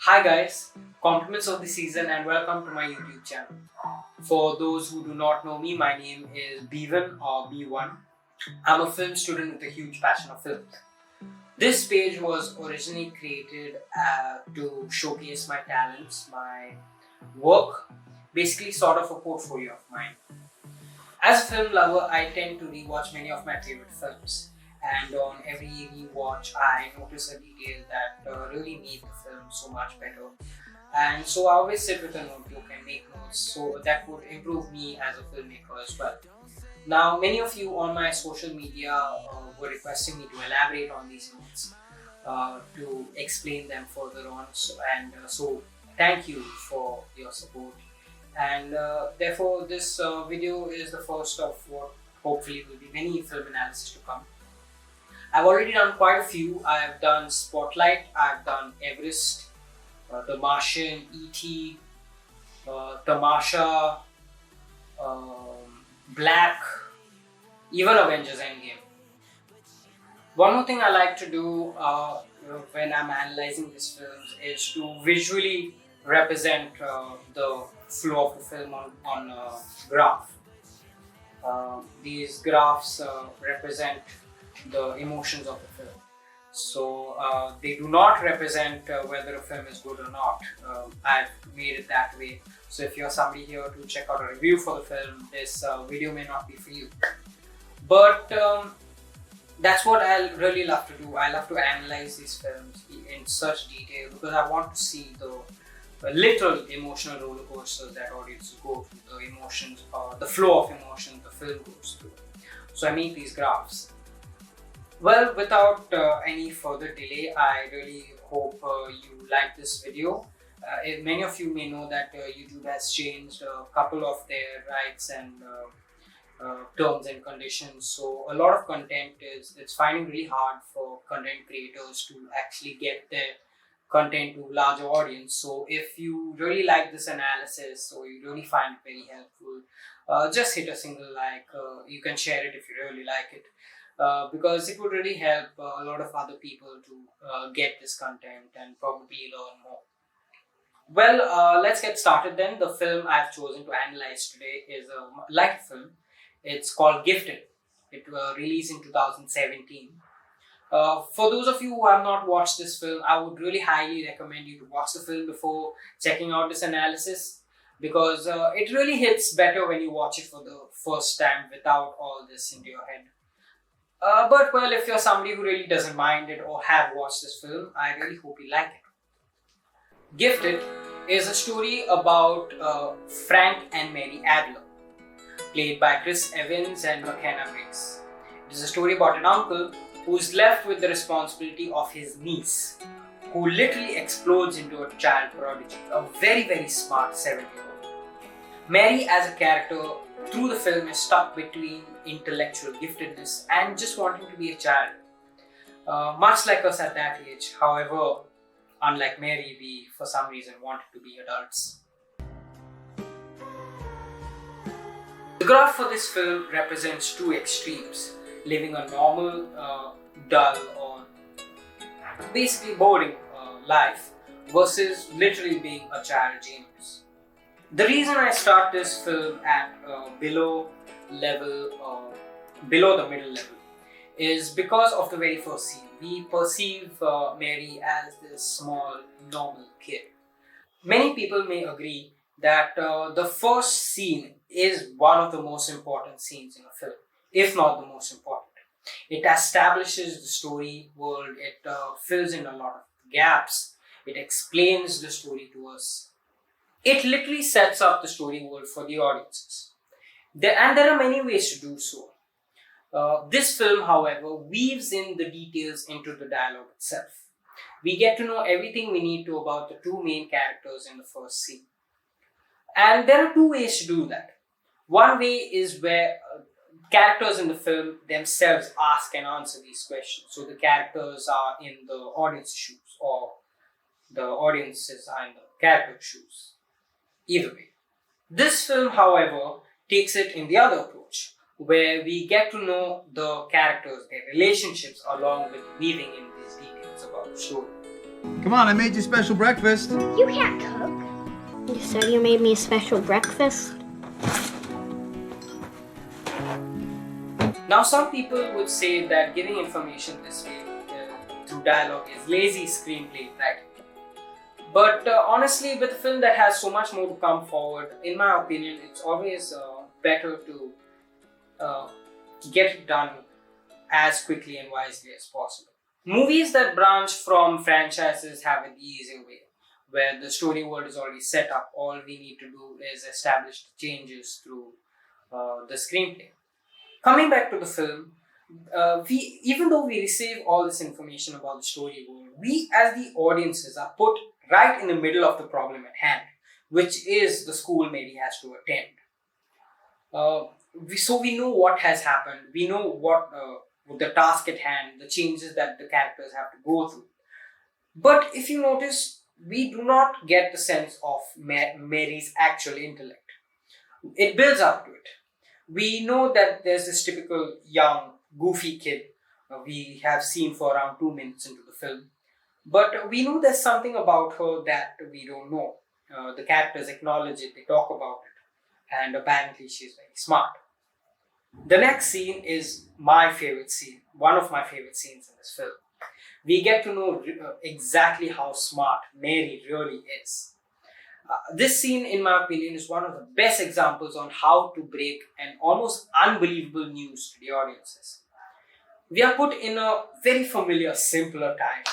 Hi guys, compliments of the season and welcome to my YouTube channel. For those who do not know me, my name is B1 or B1. I'm a film student with a huge passion of film. This page was originally created to showcase my talents, my work, basically sort of a portfolio of mine. As a film lover, I tend to rewatch many of my favorite films. And on every rewatch, I notice a detail that really made the film so much better. And so I always sit with a notebook and make notes so that would improve me as a filmmaker as well. Now, many of you on my social media were requesting me to elaborate on these notes, to explain them further on. So thank you for your support. And therefore, this video is the first of what hopefully will be many film analysis to come. I've already done quite a few. I've done Spotlight, I've done Everest, The Martian, E.T., Tamasha, Black, even Avengers Endgame. One more thing I like to do when I'm analyzing these films is to visually represent the flow of the film on a graph. These graphs represent the emotions of the film. So they do not represent whether a film is good or not. I've made it that way. So if you're somebody here to check out a review for the film, this video may not be for you. But that's what I really love to do. I love to analyze these films in such detail because I want to see the literal emotional roller coasters that audiences go through, the emotions, the flow of emotions the film goes through. So I make these graphs. Well, without any further delay, I really hope you like this video. Many of you may know that YouTube has changed a couple of their rights and terms and conditions. So a lot of content it's finding really hard for content creators to actually get their content to larger audience. So if you really like this analysis or you really find it very helpful, just hit a single like. You can share it if you really like it. Because it would really help a lot of other people to get this content and probably learn more. Well, let's get started then. The film I've chosen to analyze today is a light film. It's called Gifted. It released in 2017. For those of you who have not watched this film, I would really highly recommend you to watch the film before checking out this analysis because it really hits better when you watch it for the first time without all this into your head. But well, if you're somebody who really doesn't mind it or have watched this film, I really hope you like it. Gifted is a story about Frank and Mary Adler, played by Chris Evans and Mckenna. It is a story about an uncle who is left with the responsibility of his niece, who literally explodes into a child prodigy, a very, very smart 7-year-old. Mary, as a character, through the film is stuck between intellectual giftedness and just wanting to be a child. Much like us at that age, however, unlike Mary, we for some reason wanted to be adults. The graph for this film represents two extremes: living a normal, dull or basically boring life versus literally being a child genius. The reason I start this film at below the middle level, is because of the very first scene. We perceive Mary as this small, normal kid. Many people may agree that the first scene is one of the most important scenes in a film, if not the most important. It establishes the story world, it fills in a lot of gaps, it explains the story to us. It literally sets up the story world for the audiences. There are many ways to do so. This film, however, weaves in the details into the dialogue itself. We get to know everything we need to about the two main characters in the first scene. And there are two ways to do that. One way is where characters in the film themselves ask and answer these questions. So the characters are in the audience shoes or the audiences are in the character shoes. Either way. This film, however, takes it in the other approach, where we get to know the characters, their relationships, along with weaving in these details about the story. Come on, I made you special breakfast. You can't cook. You said you made me a special breakfast. Now, some people would say that giving information this way through dialogue is lazy screenplay writing. But honestly, with a film that has so much more to come forward, in my opinion, it's always better to get it done as quickly and wisely as possible. Movies that branch from franchises have it the easier way, where the story world is already set up. All we need to do is establish the changes through the screenplay. Coming back to the film, even though we receive all this information about the story world, we as the audiences are put right in the middle of the problem at hand, which is the school Mary has to attend. So we know what has happened, we know what the task at hand, the changes that the characters have to go through. But if you notice, we do not get the sense of Mary's actual intellect. It builds up to it. We know that there's this typical young, goofy kid we have seen for around 2 minutes into the film. But we know there's something about her that we don't know. The characters acknowledge it, they talk about it, and apparently she's very smart. The next scene is my favorite scene, one of my favorite scenes in this film. We get to know exactly how smart Mary really is. This scene, in my opinion, is one of the best examples on how to break an almost unbelievable news to the audiences. We are put in a very familiar, simpler time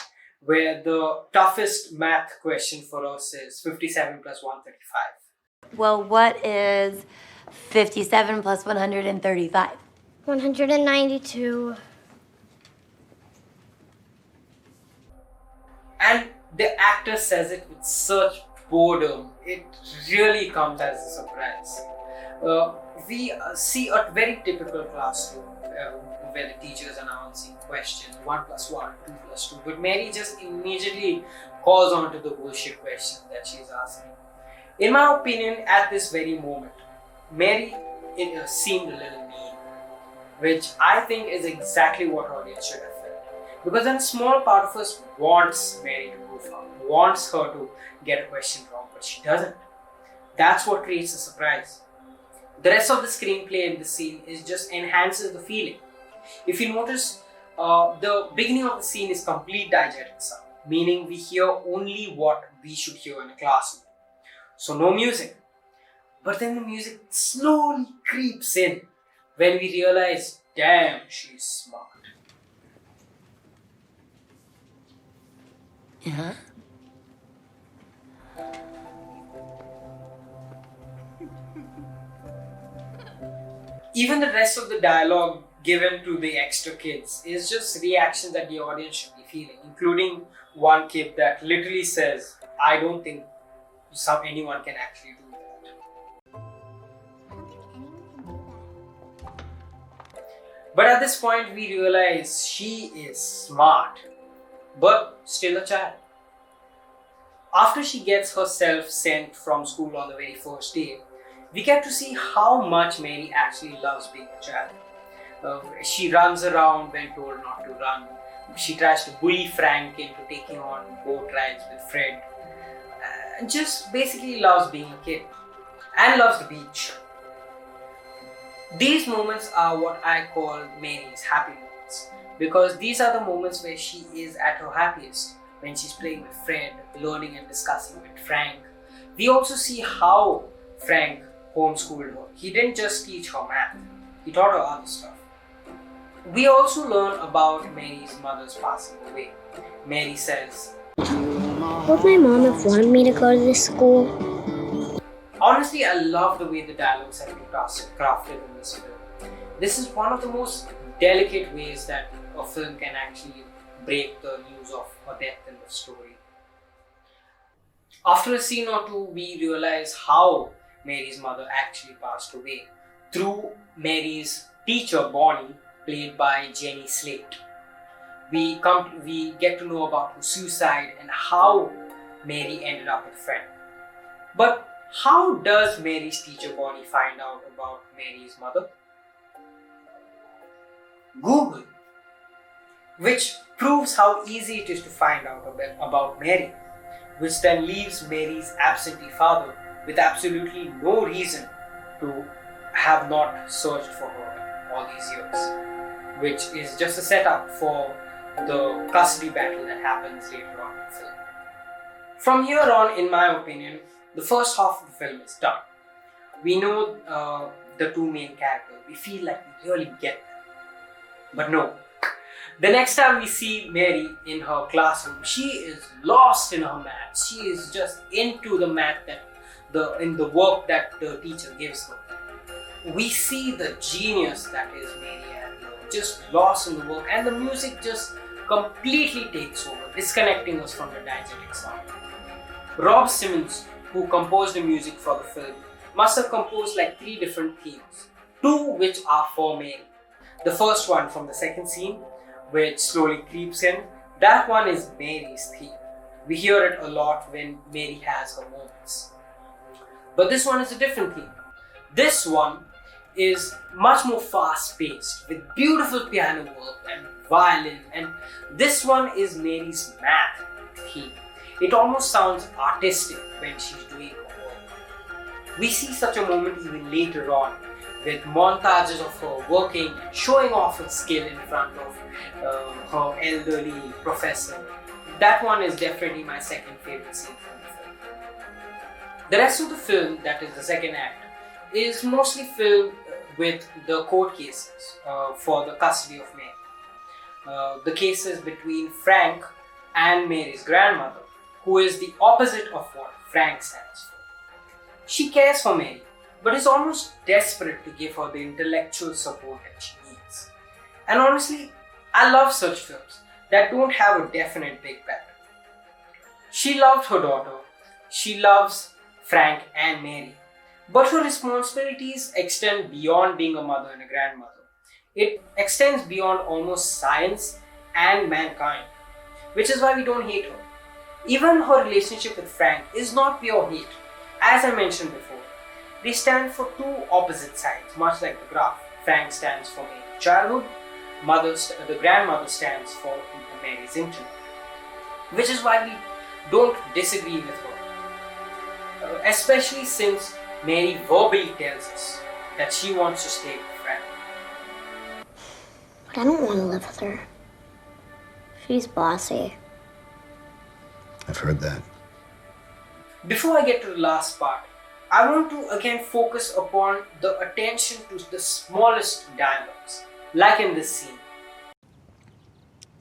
where the toughest math question for us is 57 plus 135. Well, what is 57 plus 135? 192. And the actor says it with such boredom. It really comes as a surprise. We see a very typical classroom where the teacher is announcing questions 1 plus 1, 2 plus 2. But Mary just immediately calls on to the bullshit question that she's asking. In my opinion, at this very moment, Mary seemed a little mean, which I think is exactly what audience should have felt. Because a small part of us wants Mary to go far, wants her to get a question wrong, but she doesn't. That's what creates a surprise. The rest of the screenplay in the scene just enhances the feeling. If you notice, the beginning of the scene is complete diegetic sound, meaning we hear only what we should hear in a classroom. So no music. But then the music slowly creeps in when we realize, damn, she's smart. Yeah? Even the rest of the dialogue given to the extra kids is just reactions that the audience should be feeling, including one kid that literally says, I don't think anyone can actually do that. But at this point we realize she is smart, but still a child. After she gets herself sent from school on the very first day, we get to see how much Mary actually loves being a child. She runs around when told not to run. She tries to bully Frank into taking on boat rides with Fred. Just basically loves being a kid and loves the beach. These moments are what I call Mary's happy moments, because these are the moments where she is at her happiest, when she's playing with Fred, learning and discussing with Frank. We also see how Frank homeschooled her. He didn't just teach her math, he taught her other stuff. We also learn about Mary's mother's passing away. Mary says, Would my mom have wanted me to go to this school? honestly, I love the way the dialogues have been crafted in this film. This is one of the most delicate ways that a film can actually break the news of a death in the story. After a scene or two, we realize how Mary's mother actually passed away through Mary's teacher, Bonnie, played by Jenny Slate. We get to know about her suicide and how Mary ended up with Frank. But how does Mary's teacher, Bonnie, find out about Mary's mother? Google. which proves how easy it is to find out about Mary, which then leaves Mary's absentee father with absolutely no reason to have not searched for her all these years, which is just a setup for the custody battle that happens later on in the film. From here on, in my opinion, the first half of the film is done. We know the two main characters. We feel like we really get them. But no. The next time we see Mary in her classroom, she is lost in her math. She is just into the math in the work that the teacher gives her. We see the genius that is Mary and just lost in the work, and the music just completely takes over, disconnecting us from the diegetic sound. Rob Simmons, who composed the music for the film, must have composed like 3 different themes, 2 which are for Mary. The first one from the second scene, which slowly creeps in, that one is Mary's theme. We hear it a lot when Mary has her moments. But this one is a different theme. This one is much more fast-paced, with beautiful piano work and violin, and this one is Mary's math theme. It almost sounds artistic when she's doing her work. We see such a moment even later on, with montages of her working and showing off her skill in front of her elderly professor. That one is definitely my second favorite scene from the film. The rest of the film, that is the second act, is mostly filled with the court cases for the custody of Mary. The cases between Frank and Mary's grandmother, who is the opposite of what Frank stands for. She cares for Mary, but is almost desperate to give her the intellectual support that she needs. And honestly, I love such films that don't have a definite big bad. She loved her daughter, she loves Frank and Mary, but her responsibilities extend beyond being a mother and a grandmother. It extends beyond almost science and mankind, which is why we don't hate her. Even her relationship with Frank is not pure hate. As I mentioned before, they stand for 2 opposite sides, much like the graph. Frank stands for Mary's childhood, the grandmother stands for Mary's intellect, which is why we don't disagree with her, especially since Mary verbally tells us that she wants to stay with Frank. But I don't want to live with her. She's bossy. I've heard that. Before I get to the last part, I want to again focus upon the attention to the smallest dialogues, like in this scene.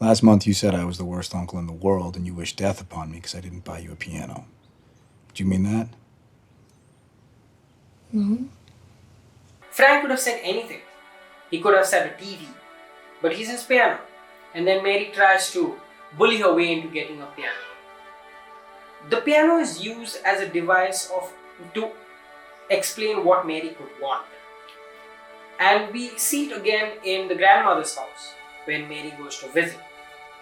Last month you said I was the worst uncle in the world and you wished death upon me because I didn't buy you a piano. Do you mean that? No. Frank could have said anything. He could have said a TV, but he says piano. And then Mary tries to bully her way into getting a piano. The piano is used as a device to explain what Mary could want. And we see it again in the grandmother's house when Mary goes to visit.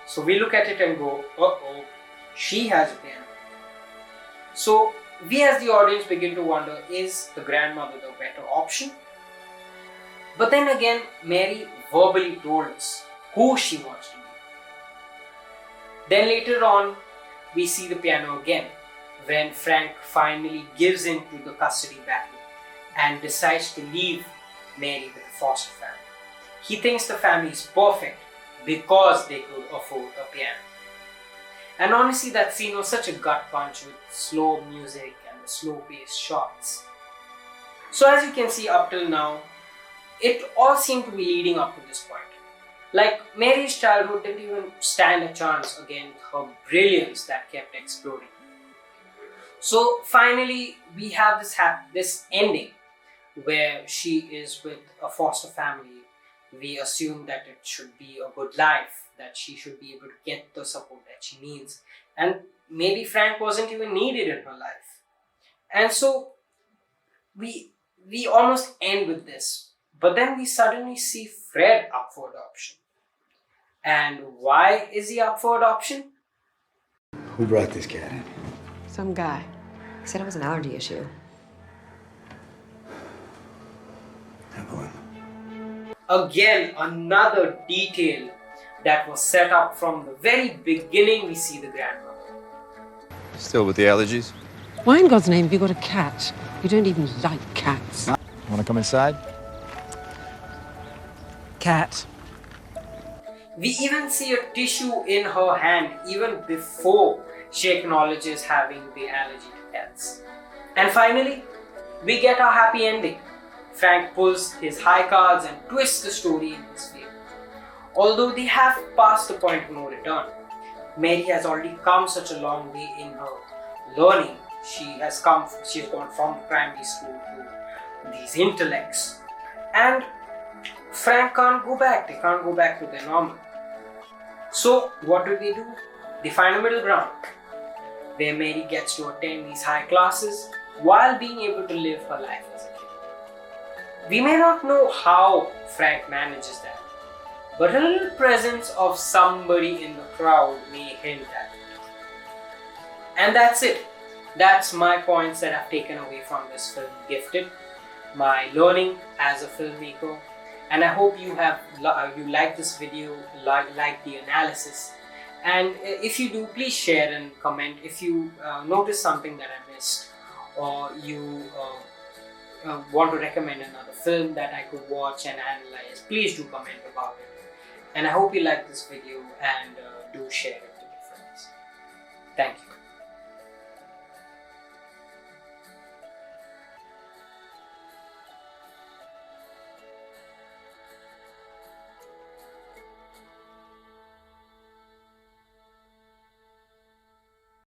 So we look at it and go, uh-oh, she has a piano. So we as the audience begin to wonder, is the grandmother the better option? But then again, Mary verbally told us who she wants to be. Then later on, we see the piano again, when Frank finally gives in to the custody battle and decides to leave Mary with the foster family. He thinks the family is perfect because they could afford a piano. And honestly, that scene was such a gut punch with slow music and the slow-paced shots. So as you can see up till now, it all seemed to be leading up to this point. Like, Mary's childhood didn't even stand a chance against her brilliance that kept exploding. So finally, we have this ending where she is with a foster family. We assume that it should be a good life, that she should be able to get the support that she needs. And maybe Frank wasn't even needed in her life. And so we almost end with this. But then we suddenly see Fred up for adoption. And why is he up for adoption? Who brought this cat in? Some guy. He said it was an allergy issue. Evelyn. Again, another detail that was set up from the very beginning. We see the grandmother. Still with the allergies? Why in God's name have you got a cat? You don't even like cats. Want to come inside? Cat. We even see a tissue in her hand even before she acknowledges having the allergy to cats. And finally, we get our happy ending. Frank pulls his high cards and twists the story in his favor. Although they have passed the point of no return, Mary has already come such a long way in her learning. She has gone from primary school to these intellects. And Frank can't go back. They can't go back to their normal. So what do? They find a middle ground where Mary gets to attend these high classes while being able to live her life as a kid. We may not know how Frank manages that, but a little presence of somebody in the crowd may hint at it. And that's it. That's my points that I've taken away from this film, Gifted, my learning as a filmmaker. And I hope you like this video, like the analysis. And if you do, please share and comment. If you notice something that I missed, or you want to recommend another film that I could watch and analyze, please do comment about it. And I hope you like this video and do share it with your friends. Thank you.